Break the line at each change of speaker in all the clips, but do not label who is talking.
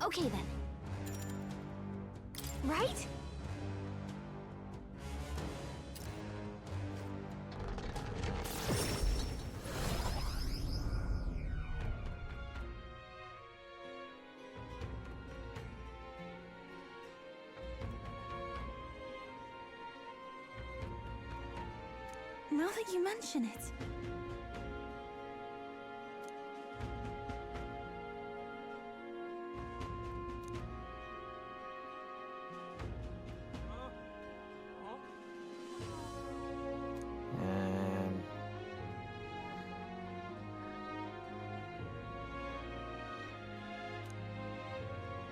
Okay then. Right? Now that you mention it.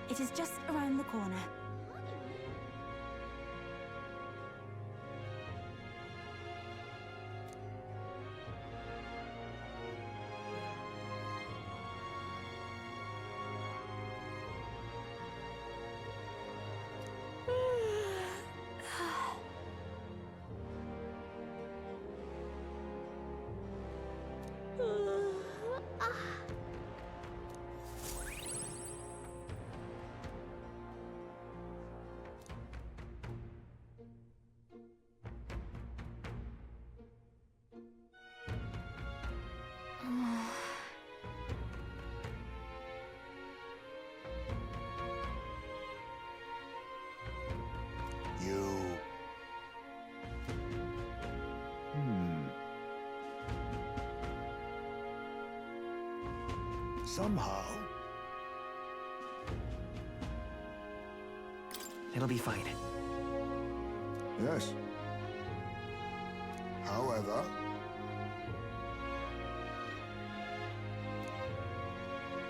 It is just around the corner.
Somehow.
It'll be fine.
Yes. However...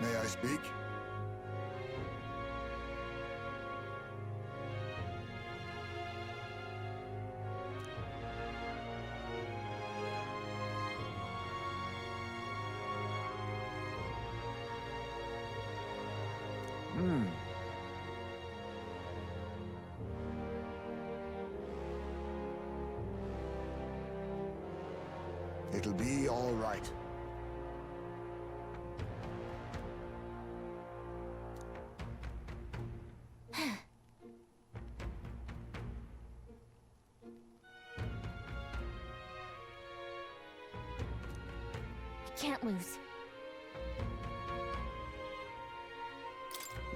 May I speak? It'll be all right.
Can't lose.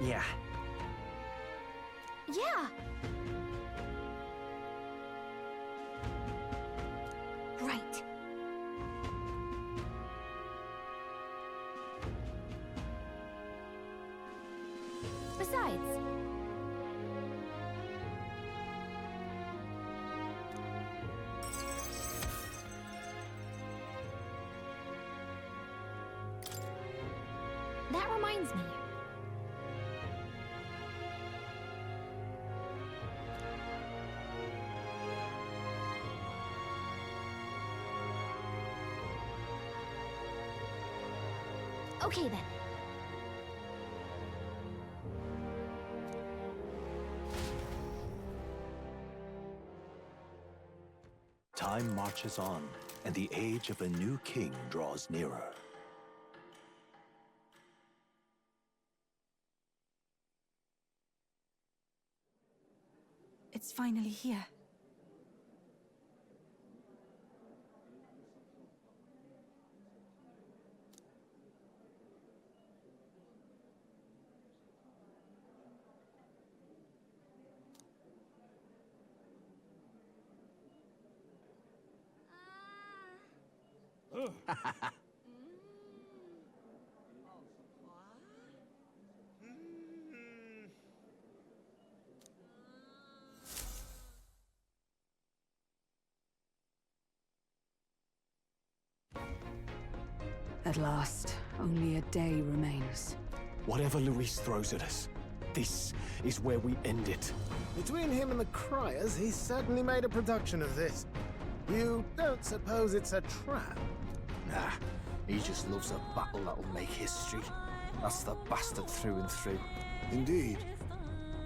Yeah.
Yeah! Right. Besides... That reminds me. Okay then.
Time marches on, and the age of a new king draws nearer.
It's finally here.
At last, only a day remains.
Whatever Luis throws at us, this is where we end it.
Between him and the Criers, he's certainly made a production of this. You don't suppose it's a trap?
Nah, he just loves a battle that'll make history. That's the bastard through and through.
Indeed.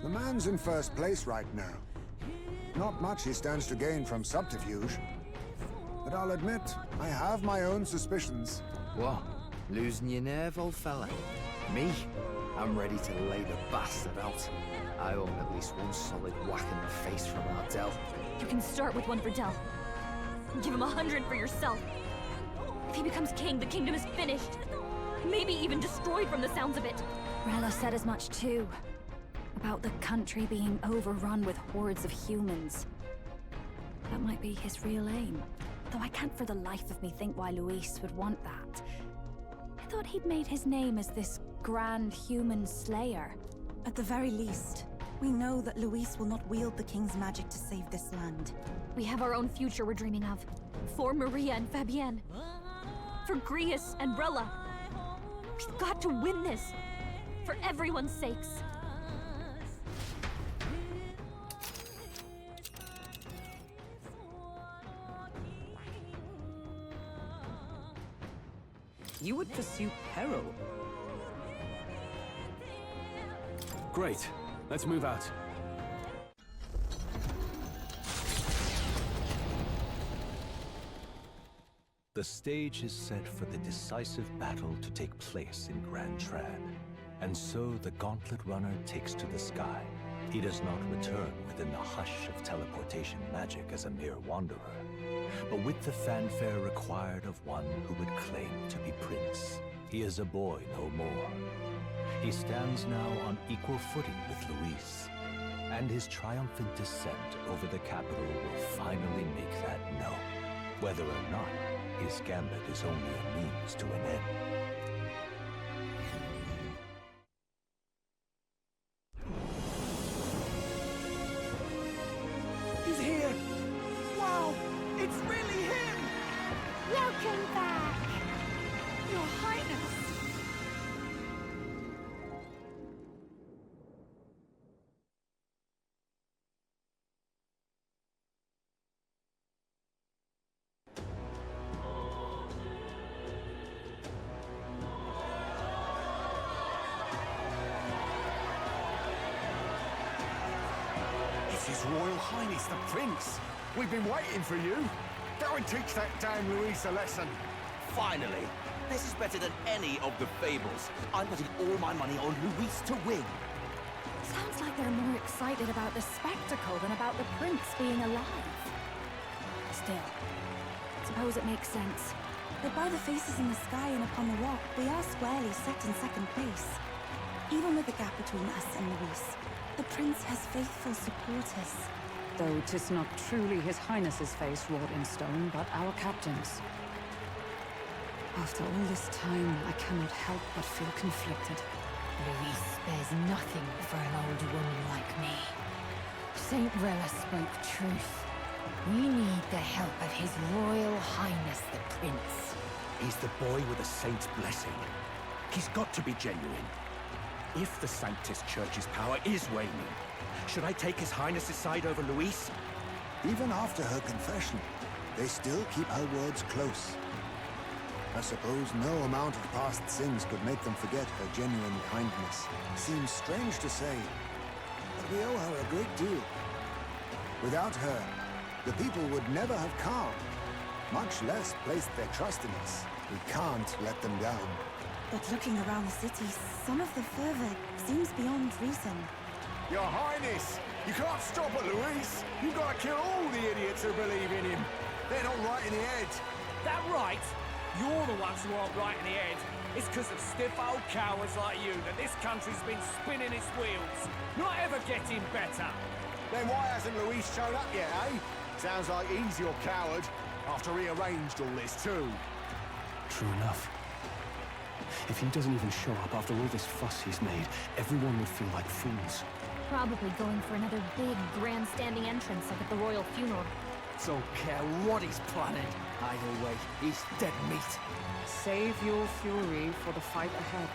The man's in first place right now. Not much he stands to gain from subterfuge. But I'll admit, I have my own suspicions.
What? Losing your nerve, old fella? Me? I'm ready to lay the bastard out. I own at least one solid whack in the face from Ardell.
You can start with one for Del. Give him 100 for yourself. If he becomes king, the kingdom is finished. Maybe even destroyed from the sounds of it.
Rella said as much too. About the country being overrun with hordes of humans. That might be his real aim. Though I can't for the life of me think why Luis would want that. I thought he'd made his name as this grand human slayer.
At the very least, we know that Luis will not wield the king's magic to save this land.
We have our own future we're dreaming of. For Maria and Fabienne. For Grius and Rella. We've got to win this. For everyone's sakes.
You would pursue peril?
Great. Let's move out.
The stage is set for the decisive battle to take place in Gran Trad. And so the Gauntlet Runner takes to the sky. He does not return within the hush of teleportation magic as a mere wanderer, but with the fanfare required of one who would claim to be prince. He is a boy no more. He stands now on equal footing with Luis, and his triumphant descent over the capital will finally make that known, whether or not his gambit is only a means to an end.
He's here! Wow! It's really him!
Welcome back!
Your Highness!
It's His Royal Highness the Prince. We've been waiting for you. Go and teach that damn Luis a lesson.
Finally! This is better than any of the fables. I'm putting all my money on Luis to win.
Sounds like they're more excited about the spectacle than about the prince being alive. Still, suppose it makes sense.
But by the faces in the sky and upon the rock, we are squarely set in second place. Even with the gap between us and Luis, the prince has faithful supporters.
Though 'tis not truly His Highness's face wrought in stone, but our captain's. After all this time, I cannot help but feel conflicted.
Luis spares nothing for an old woman like me. Saint Rella spoke truth. We need the help of His Royal Highness the Prince.
He's the boy with a saint's blessing. He's got to be genuine. If the Sanctus Church's power is waning, should I take His Highness's side over Luis?
Even after her confession, they still keep her words close. I suppose no amount of past sins could make them forget her genuine kindness. Seems strange to say, but we owe her a great deal. Without her, the people would never have calmed, much less placed their trust in us. We can't let them down.
But looking around the city, some of the fervor seems beyond reason.
Your Highness, you can't stop at Luis. You've got to kill all the idiots who believe in him. They're not right in the head.
That right? You're the ones who aren't right in the head. It's because of stiff old cowards like you that this country's been spinning its wheels. Not ever getting better.
Then why hasn't Luis shown up yet, eh? Sounds like he's your coward, after he arranged all this too.
True enough. If he doesn't even show up after all this fuss he's made, everyone would feel like fools.
Probably going for another big, grandstanding entrance like at the royal funeral.
Don't care what he's planning. Either way, he's dead meat.
Save your fury for the fight ahead.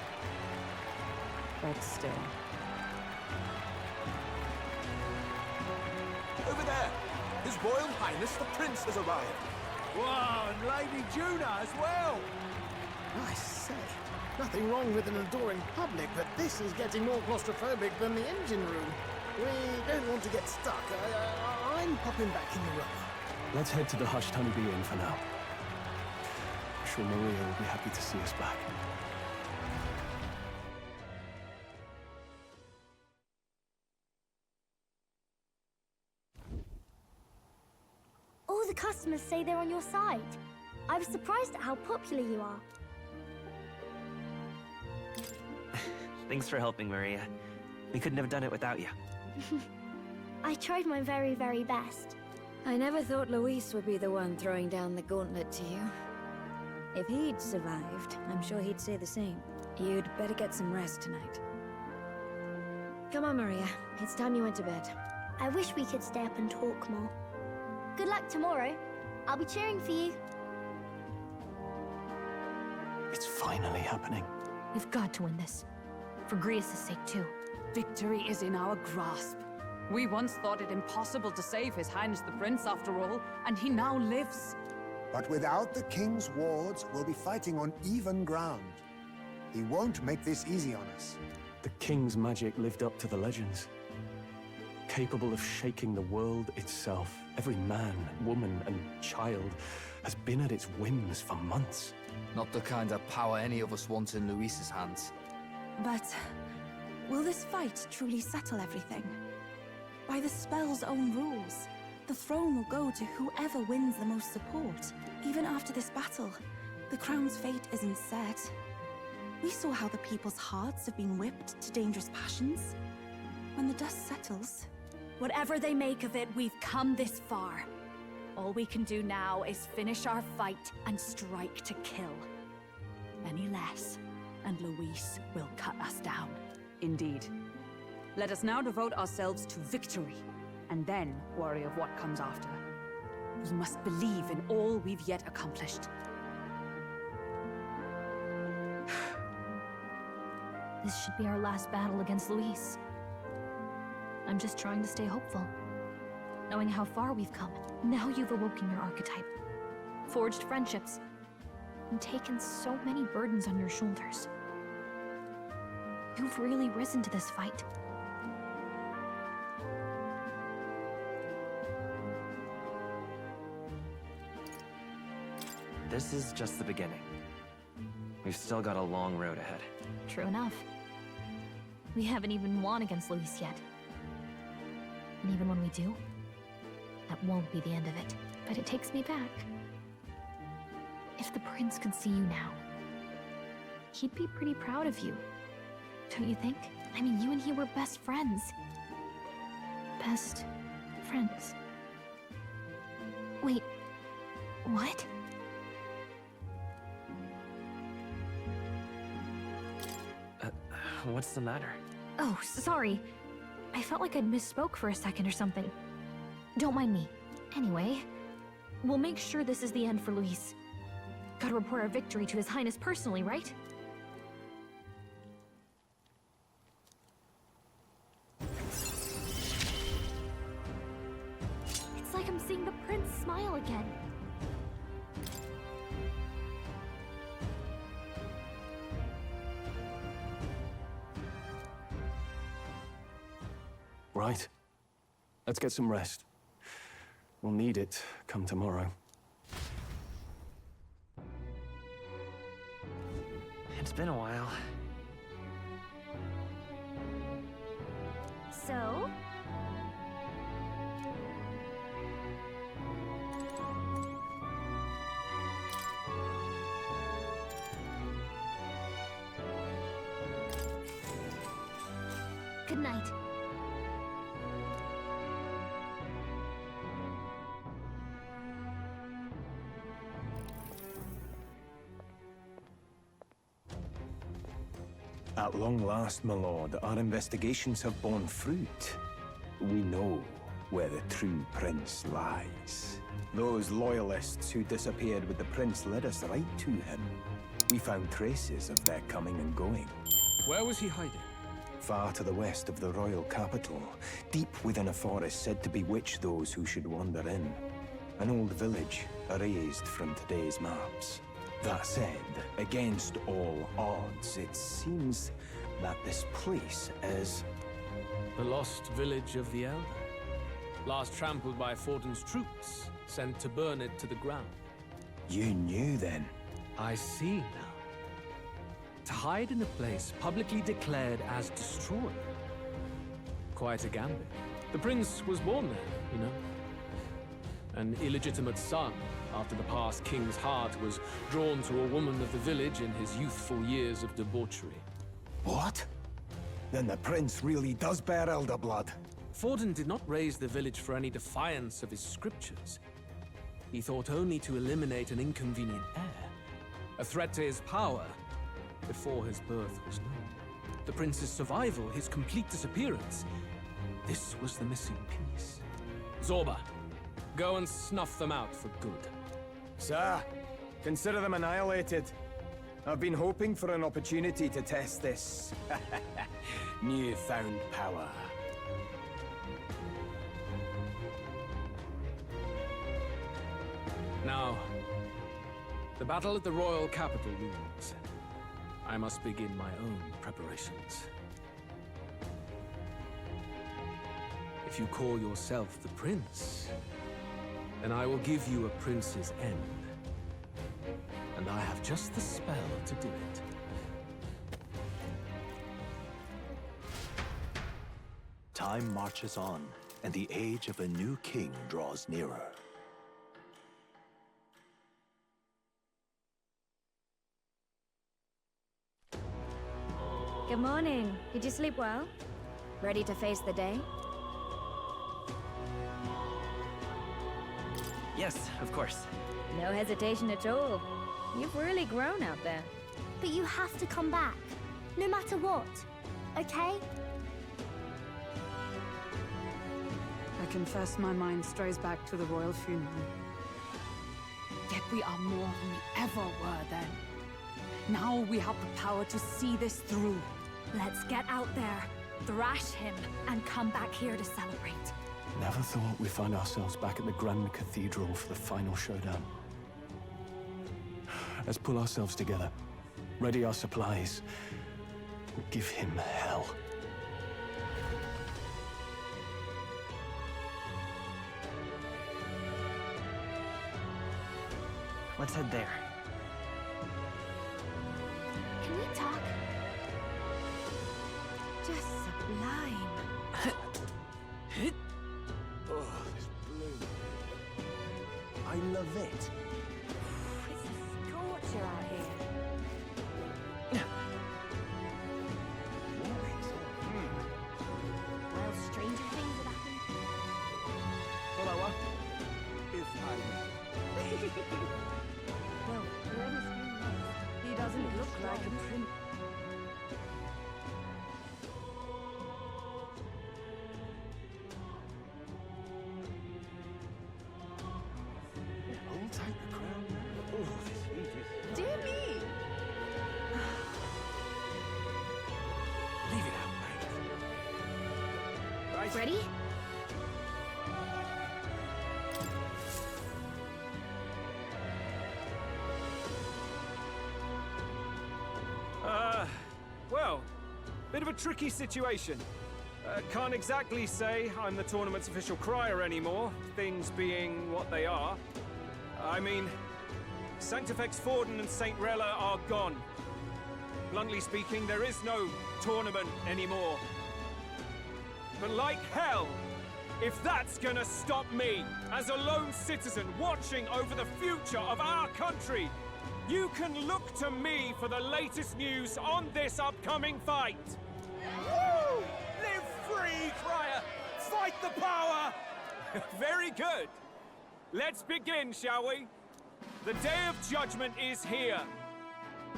But still.
Over there! His Royal Highness the Prince has arrived.
Whoa, and Lady Juna as well!
I say, nothing wrong with an adoring public, but this is getting more claustrophobic than the engine room. We don't want to get stuck. I'm popping back in the room.
Let's head to the hushed honeybee inn for now. I'm sure Maria will be happy to see us back.
the customers say they're on your side. I was surprised at how popular you are.
Thanks for helping, Maria. We couldn't have done it without you.
I tried my very, very best.
I never thought Luis would be the one throwing down the gauntlet to you. If he'd survived, I'm sure he'd say the same. You'd better get some rest tonight. Come on, Maria. It's time you went to bed.
I wish we could stay up and talk more. Good luck tomorrow. I'll be cheering for you.
It's finally happening.
We've got to win this. For Grius' sake, too.
Victory is in our grasp. We once thought it impossible to save His Highness the Prince, after all, and he now lives.
But without the king's wards, we'll be fighting on even ground. He won't make this easy on us.
The king's magic lived up to the legends. Capable of shaking the world itself. Every man, woman, and child has been at its whims for months.
Not the kind of power any of us want in Luis's hands.
But will this fight truly settle everything? By the spell's own rules, the throne will go to whoever wins the most support. Even after this battle, the crown's fate isn't set. We saw how the people's hearts have been whipped to dangerous passions. When the dust settles...
Whatever they make of it, we've come this far. All we can do now is finish our fight and strike to kill. Any less, and Luis will cut us down.
Indeed. Let us now devote ourselves to victory, and then worry of what comes after. We must believe in all we've yet accomplished.
This should be our last battle against Luis. I'm just trying to stay hopeful. Knowing how far we've come. Now you've awoken your archetype. Forged friendships. And taken so many burdens on your shoulders. You've really risen to this fight.
This is just the beginning. We've still got a long road ahead.
True enough. We haven't even won against Luis yet. And even when we do, that won't be the end of it. But it takes me back. If the prince could see you now, he'd be pretty proud of you. Don't you think? I mean, you and he were best friends. Best friends. Wait, what?
What's the matter?
Oh, sorry. I felt like I'd misspoke for a second or something. Don't mind me. Anyway, we'll make sure this is the end for Luis. Gotta report our victory to His Highness personally, right? It's like I'm seeing the prince smile again.
Right. Let's get some rest. We'll need it come tomorrow.
It's been a while.
So? Good night.
At long last, my lord, our investigations have borne fruit. We know where the true prince lies. Those loyalists who disappeared with the prince led us right to him. We found traces of their coming and going.
Where was he hiding?
Far to the west of the royal capital, deep within a forest said to bewitch those who should wander in. An old village, erased from today's maps. That said, against all odds, it seems that this place is...
The lost village of the Elder. Last trampled by Fortin's troops, sent to burn it to the ground.
You knew then?
I see now. To hide in a place publicly declared as destroyed. Quite a gambit. The prince was born there, you know.
an illegitimate son, after the past king's heart was drawn to a woman of the village in his youthful years of debauchery.
What? Then the prince really does bear elder blood.
Forden did not raise the village for any defiance of his scriptures. He thought only to eliminate an inconvenient heir, a threat to his power, before his birth was known. The prince's survival, his complete disappearance, this was the missing piece. Zorba, go and snuff them out for good.
Sir, consider them annihilated. I've been hoping for an opportunity to test this newfound power.
Now, the battle at the royal capital looms. I must begin my own preparations. If you call yourself the prince, then I will give you a prince's end. And I have just the spell to do it.
Time marches on, and the age of a new king draws nearer.
Good morning. Did you sleep well? Ready to face the day?
Yes, of course.
No hesitation at all. You've really grown out there.
But you have to come back, no matter what, okay?
I confess my mind strays back to the royal funeral. Yet we are more than we ever were then. Now we have the power to see this through.
Let's get out there, thrash him, and come back here to celebrate.
Never thought we'd find ourselves back at the Grand Cathedral for the final showdown. Let's pull ourselves together, ready our supplies, and give him hell.
Let's head there.
Can we talk?
Just sublime.
Oh, this blue. I love it.
It's a scorcher out here.
Well, stranger things have happened.
Follower, if I may.
Well, whoever's doing this, he doesn't look like a prince.
I'll take the crown now. Oh, this heat is...
Dear me!
Leave it out, mate. Right.
Ready?
Well, bit of a tricky situation. Can't exactly say I'm the tournament's official crier anymore, things being what they are. I mean, Sanctifex Forden and St. Rella are gone. Bluntly speaking, there is no tournament anymore. But like hell, if that's gonna stop me, as a lone citizen watching over the future of our country, you can look to me for the latest news on this upcoming fight. Woo! Live free, crier! Fight the power! Very good. Let's begin, shall we? The Day of Judgment is here.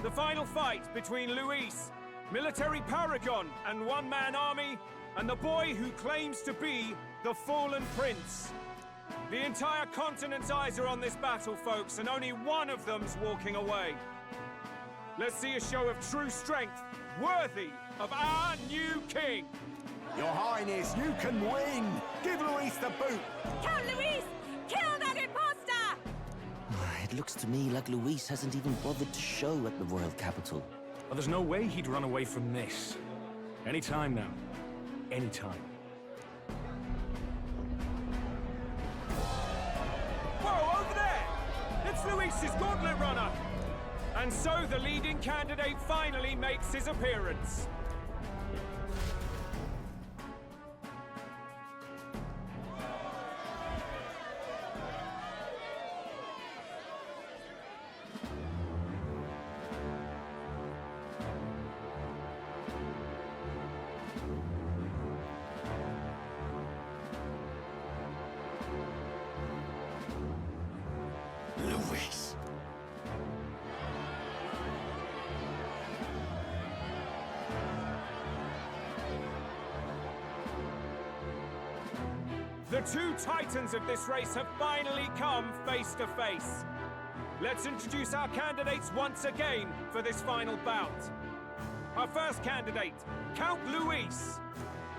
The final fight between Luis, military paragon and one-man army, and the boy who claims to be the fallen prince. The entire continent's eyes are on this battle, folks, and only one of them's walking away. Let's see a show of true strength, worthy of our new king.
Your Highness, you can win! Give Luis the boot!
Count Luis! Kill that imposter!
It looks to me like Luis hasn't even bothered to show at the royal capital.
Well, there's no way he'd run away from this. Anytime now. Anytime.
Whoa, over there! It's Luis's gauntlet runner! And so the leading candidate finally makes his appearance. The two titans of this race have finally come face to face. Let's introduce our candidates once again for this final bout. Our first candidate, Count Luis.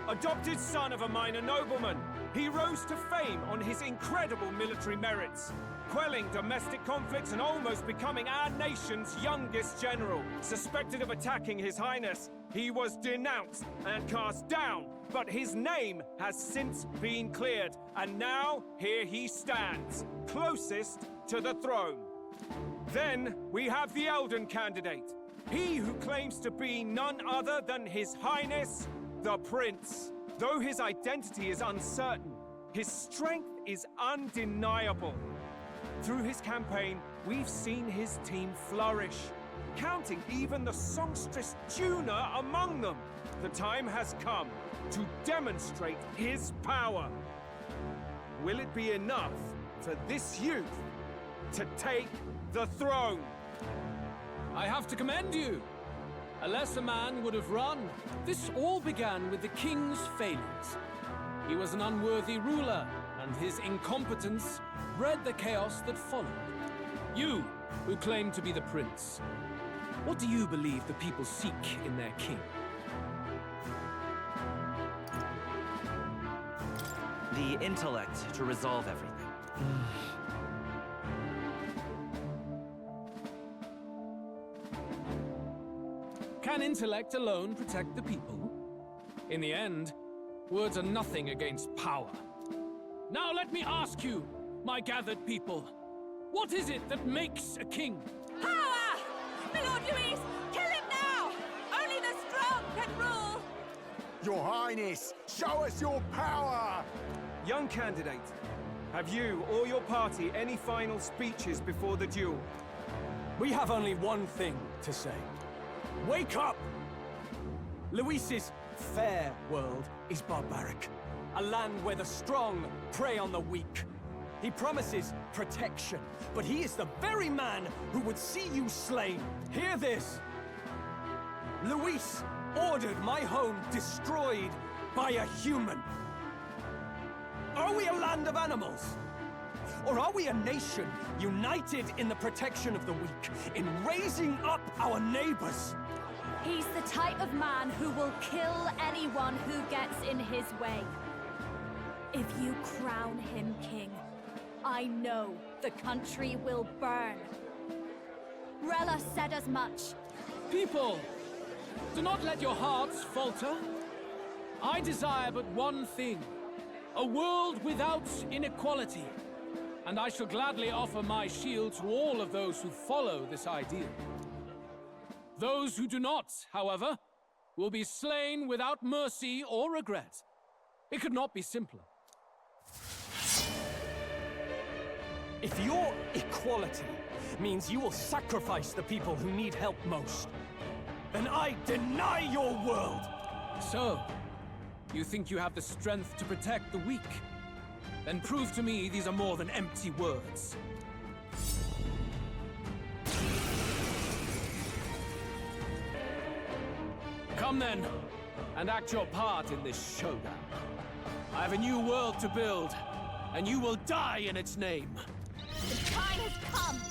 Adopted son of a minor nobleman, he rose to fame on his incredible military merits, quelling domestic conflicts and almost becoming our nation's youngest general. Suspected of attacking His Highness, he was denounced and cast down, but his name has since been cleared, and now here he stands, closest to the throne. Then we have the Elden candidate, he who claims to be none other than His Highness, the Prince. Though his identity is uncertain, his strength is undeniable. Through his campaign, we've seen his team flourish, counting even the songstress Juna among them. The time has come to demonstrate his power. Will it be enough for this youth to take the throne?
I have to commend you. A lesser man would have run. This all began with the king's failings. He was an unworthy ruler, and his incompetence bred the chaos that followed. You, who claim to be the prince, what do you believe the people seek in their king?
The intellect to resolve everything.
Can intellect alone protect the people? In the end, words are nothing against power. Now let me ask you, my gathered people, what is it that makes a king?
Power! My Lord Luis, kill him now! Only the strong can rule!
Your Highness, show us your power!
Young candidate, have you or your party any final speeches before the duel?
We have only one thing to say. Wake up! Luis's fair world is barbaric. A land where the strong prey on the weak. He promises protection, but he is the very man who would see you slain. Hear this! Luis ordered my home destroyed by a human. Are we a land of animals? Or are we a nation united in the protection of the weak, in raising up our neighbors?
He's the type of man who will kill anyone who gets in his way. If you crown him king, I know the country will burn. Rella said as much.
People, do not let your hearts falter. I desire but one thing, a world without inequality. And I shall gladly offer my shield to all of those who follow this ideal. Those who do not, however, will be slain without mercy or regret. It could not be simpler.
If your equality means you will sacrifice the people who need help most, then I deny your world!
So, you think you have the strength to protect the weak? Then prove to me these are more than empty words. Come then, and act your part in this showdown. I have a new world to build, and you will die in its name.
The time has come!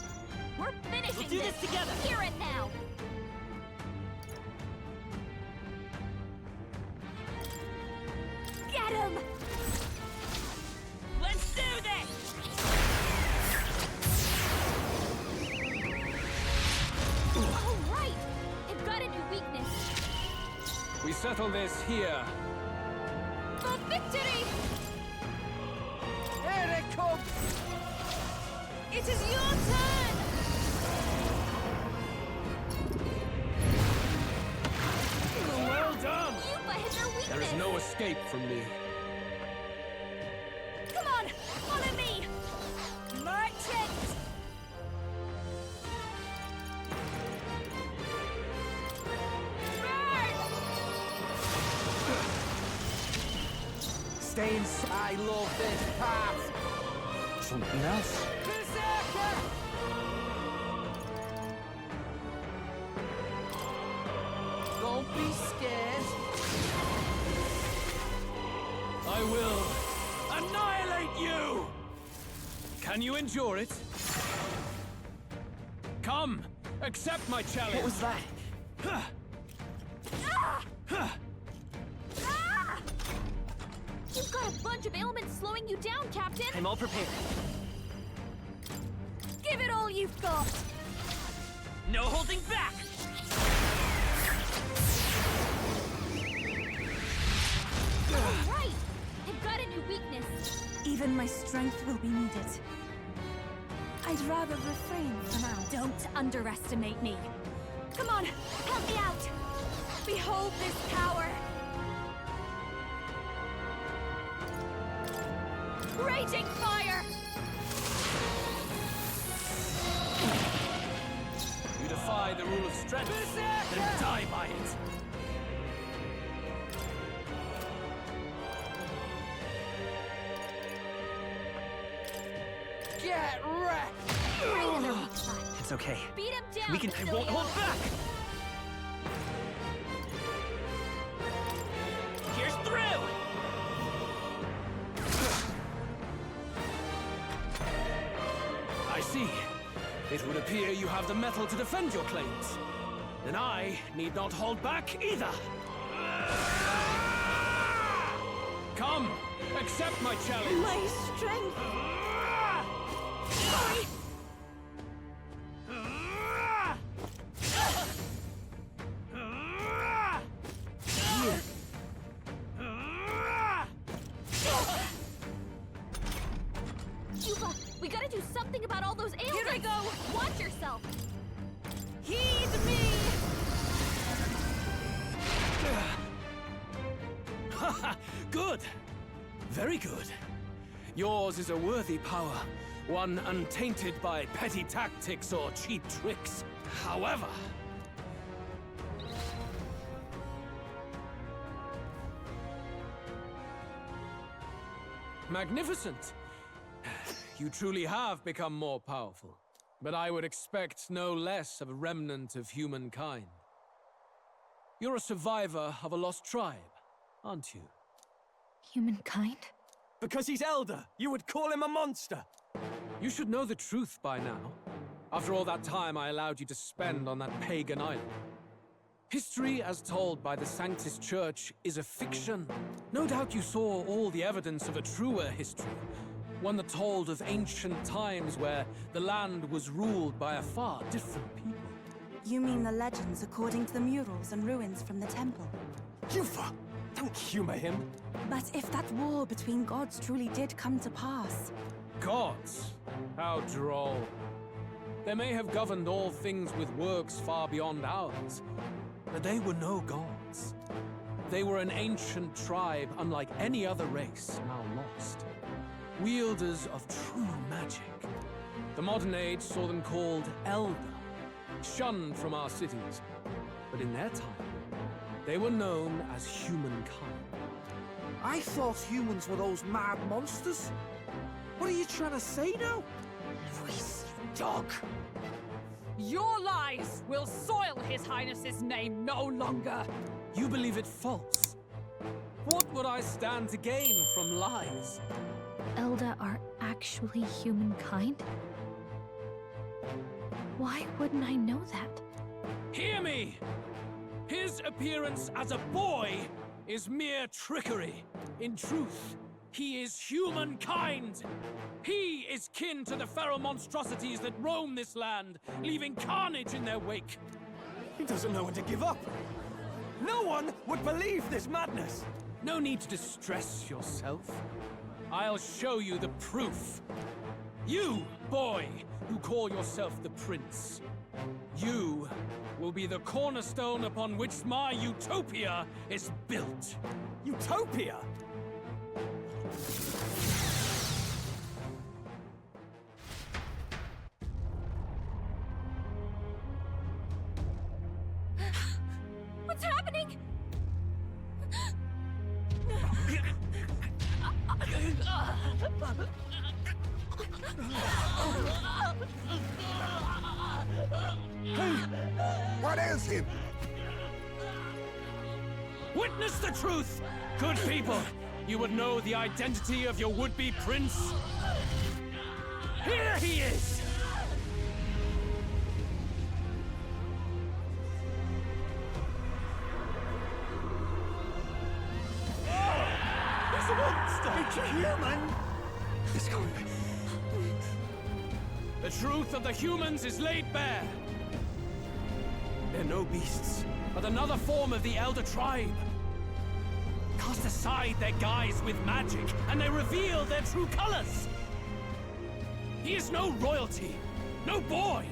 We're finishing
We'll do this together!
Here and now! Get him!
Let's do this!
Oh, right! They've got a new weakness.
We settle this here.
For victory!
Here it comes! It is your turn!
Well done!
Yuba hit their weakness!
There is no escape from me.
Come on! Follow me!
Merchant!
Stay inside. I love this path. Something else?
Berserker!
Don't be scared.
I will annihilate annihilate you! Can you endure it? Come, accept my challenge.
What was that?
You've got a bunch of ailments slowing you down, Captain!
I'm all prepared.
Give it all you've got!
No holding back!
All right! I've got a new weakness.
Even my strength will be needed. I'd rather refrain for now.
Don't underestimate me. Come on, help me out! Behold this power! Raging fire!
You defy the rule of strength, then die by it.
Get wrecked!
Right in their weak spot.
It's okay.
Beat him down!
We can. I won't hold back! Here's through!
I see. It would appear you have the metal to defend your claims. Then I need not hold back either. Come, accept my challenge.
My strength!
Sorry! Yuba, we gotta do something about all those ailments! Here I go! Watch yourself!
Heed me!
Good. Very good. Yours is a worthy power, one untainted by petty tactics or cheap tricks. However, magnificent. You truly have become more powerful. But I would expect no less of a remnant of humankind. You're a survivor of a lost tribe, aren't you?
Humankind?
Because he's elder, you would call him a monster.
You should know the truth by now. After all that time I allowed you to spend on that pagan island. History, as told by the Sanctus Church, is a fiction. No doubt you saw all the evidence of a truer history. One that told of ancient times where the land was ruled by a far different people.
You mean the legends according to the murals and ruins from the temple?
Yufa, don't humor him.
But if that war between gods truly did come to pass...
Gods? How droll. They may have governed all things with works far beyond ours, but they were no gods. They were an ancient tribe unlike any other race, now lost. Wielders of true magic. The modern age saw them called Elder, shunned from our cities. But in their time, they were known as humankind.
I thought humans were those mad monsters. What are you trying to say now?
Voice, dog! Your lies will soil His Highness's name no longer!
You believe it false? What would I stand to gain from lies?
Elda are actually humankind? Why wouldn't I know that?
Hear me! His appearance as a boy is mere trickery. In truth, he is humankind. He is kin to the feral monstrosities that roam this land, leaving carnage in their wake.
He doesn't know when to give up. No one would believe this madness.
No need to distress yourself. I'll show you the proof. You, boy, who call yourself the prince. You will be the cornerstone upon which my utopia is built.
Utopia?
What's happening?
What ails him?
Witness the truth, good people. you would know the identity of your would-be prince? Here he is!
He's a monster! It's a human!
It's gone.
The truth of the humans is laid bare. They're no beasts, but another form of the Elder Tribe. Cast aside their guise with magic, and they reveal their true colors. He is no royalty, no boy,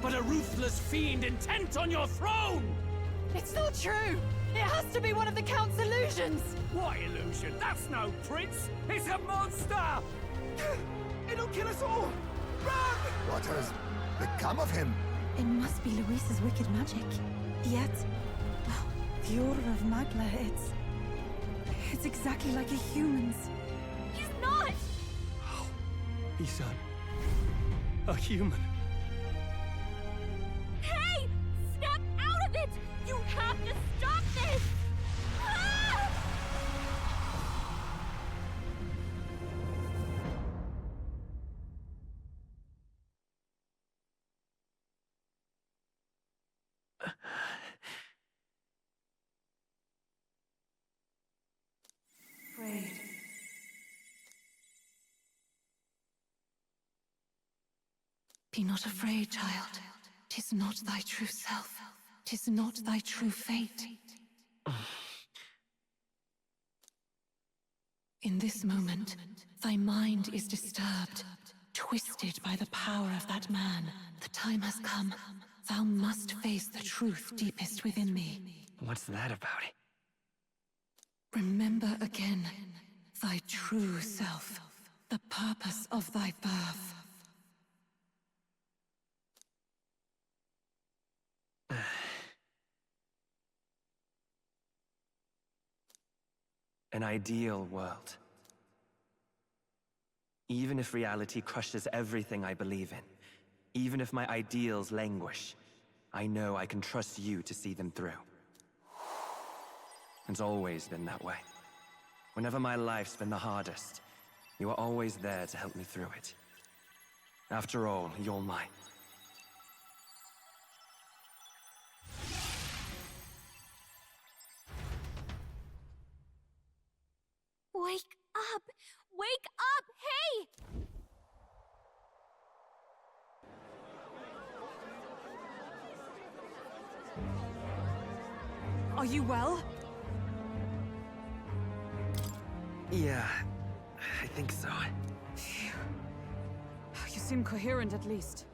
but a ruthless fiend intent on your throne!
It's not true! It has to be one of the Count's illusions!
What illusion? That's no prince! It's a monster! It'll kill us all! Run!
What has become of him?
It must be Luis's wicked magic. Yet, oh, the aura of Magla, it's exactly like a human's.
He's not!
He's a human.
Hey! Snap out of it! You have to stop this! Ah!
Afraid. Be not afraid, child. 'Tis not thy true self. 'Tis not thy true fate. In this moment, thy mind is disturbed, twisted by the power of that man. The time has come. Thou must face the truth deepest within thee.
What's that about?
Remember again thy true self, the purpose of thy birth.
An ideal world. Even if reality crushes everything I believe in, even if my ideals languish, I know I can trust you to see them through. It's always been that way. Whenever my life's been the hardest, you are always there to help me through it. After all, you're mine.
Wake up! Wake up! Hey!
Are you well?
Yeah, I think so.
You seem coherent at least.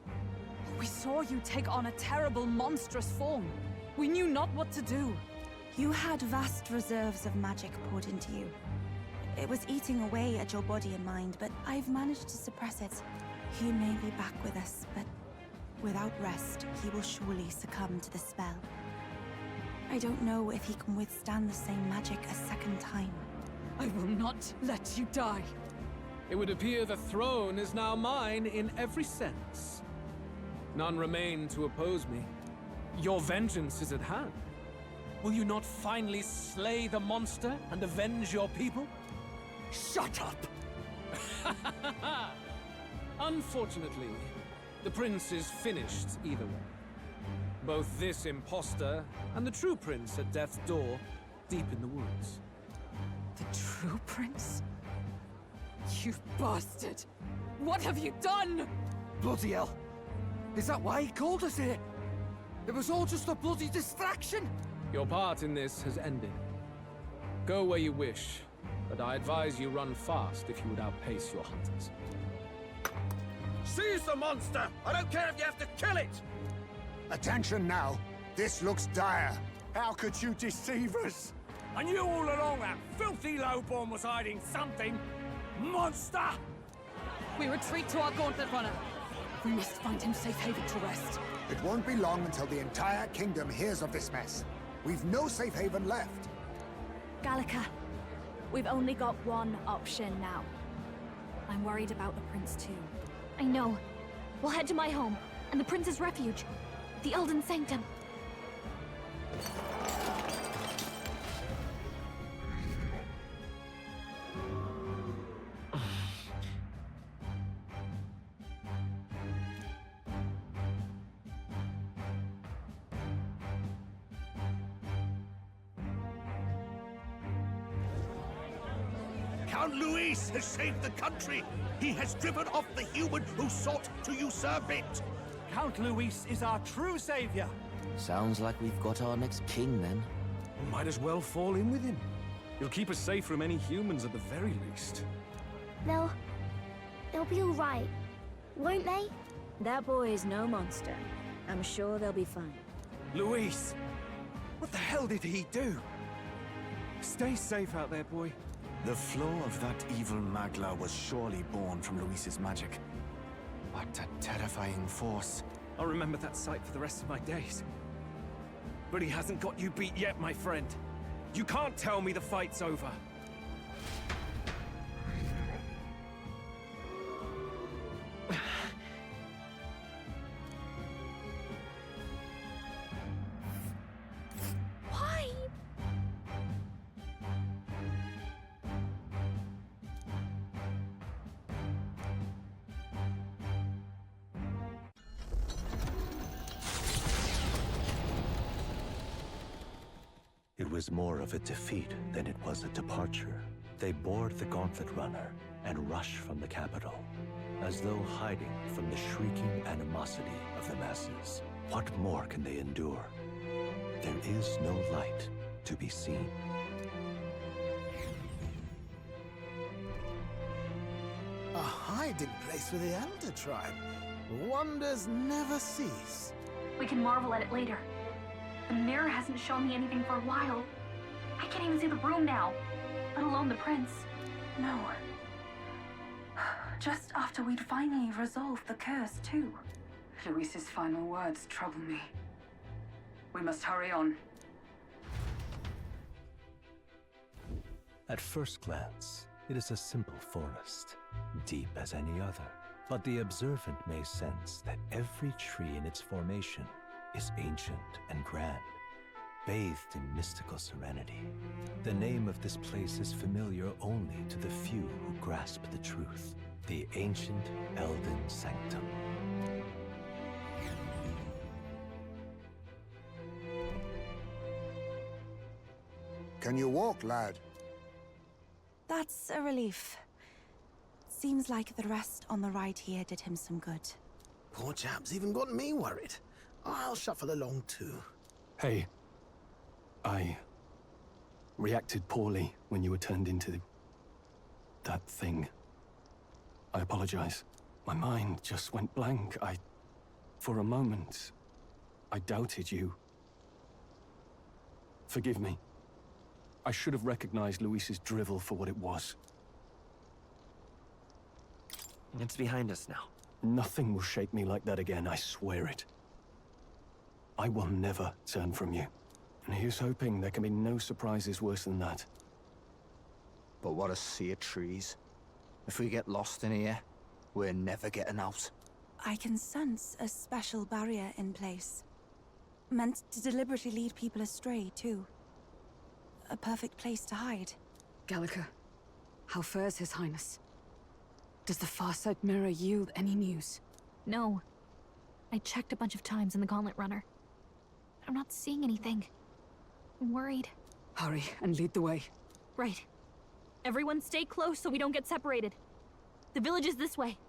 We saw you take on a terrible, monstrous form. We knew not what to do.
You had vast reserves of magic poured into you. It was eating away at your body and mind, but I've managed to suppress it. He may be back with us, but without rest, he will surely succumb to the spell. I don't know if he can withstand the same magic a second time.
I will not let you die.
It would appear the throne is now mine in every sense. None remain to oppose me. Your vengeance is at hand. Will you not finally slay the monster and avenge your people?
Shut up!
Unfortunately, the prince is finished either way. Both this imposter and the true prince at death's door, deep in the woods.
The true prince? You bastard! What have you done?
Bloody hell! Is that why he called us here? It was all just a bloody distraction!
Your part in this has ended. Go where you wish, but I advise you run fast if you would outpace your hunters.
Seize the monster! I don't care if you have to kill it!
Attention now. This looks dire.
How could you deceive us? I knew all along that filthy lowborn was hiding something. Monster!
We retreat to our gauntlet runner. We must find him safe haven to rest.
It won't be long until the entire kingdom hears of this mess. We've no safe haven left.
Gallica, we've only got one option now. I'm worried about the prince too.
I know. We'll head to my home, and the prince's refuge. The Elden Sanctum.
Count Luis has saved the country! He has driven off the human who sought to usurp it!
Count Luis is our true savior!
Sounds like we've got our next king, then.
Might as well fall in with him. He'll keep us safe from any humans at the very least.
They'll be all right, won't they?
That boy is no monster. I'm sure they'll be fine.
Luis! What the hell did he do?
Stay safe out there, boy.
The flow of that evil Magla was surely born from Luis's magic. What a terrifying force.
I'll remember that sight for the rest of my days. But he hasn't got you beat yet, my friend. You can't tell me the fight's over.
Why?
It was more of a defeat than it was a departure. They board the Gauntlet Runner and rush from the capital, as though hiding from the shrieking animosity of the masses. What more can they endure? There is no light to be seen.
A hiding place for the Elder Tribe. Wonders never cease.
We can marvel at it later. The mirror hasn't shown me anything for a while. I can't even see the room now, let alone the prince.
No. Just after we'd finally resolved the curse, too.
Luis's final words trouble me. We must hurry on.
At first glance, it is a simple forest, deep as any other. But the observant may sense that every tree in its formation is ancient and grand, bathed in mystical serenity. The name of this place is familiar only to the few who grasp the truth, the ancient Elden Sanctum.
Can you walk, lad?
That's a relief. Seems like the rest on the right here did him some good.
Poor chap's even got me worried. I'll shuffle along too.
Hey, I reacted poorly when you were turned into that thing. I apologize. My mind just went blank. For a moment, I doubted you. Forgive me. I should have recognized Luis's drivel for what it was.
It's behind us now.
Nothing will shake me like that again, I swear it. I will never turn from you. And here's hoping there can be no surprises worse than that.
But what a sea of trees. If we get lost in here, we're never getting out.
I can sense a special barrier in place. Meant to deliberately lead people astray, too. A perfect place to hide.
Gallica, how fares His Highness? Does the Farsight mirror yield any news?
No. I checked a bunch of times in the Gauntlet Runner. I'm not seeing anything. I'm worried.
Hurry and lead the way.
Right. Everyone stay close so we don't get separated. The village is this way.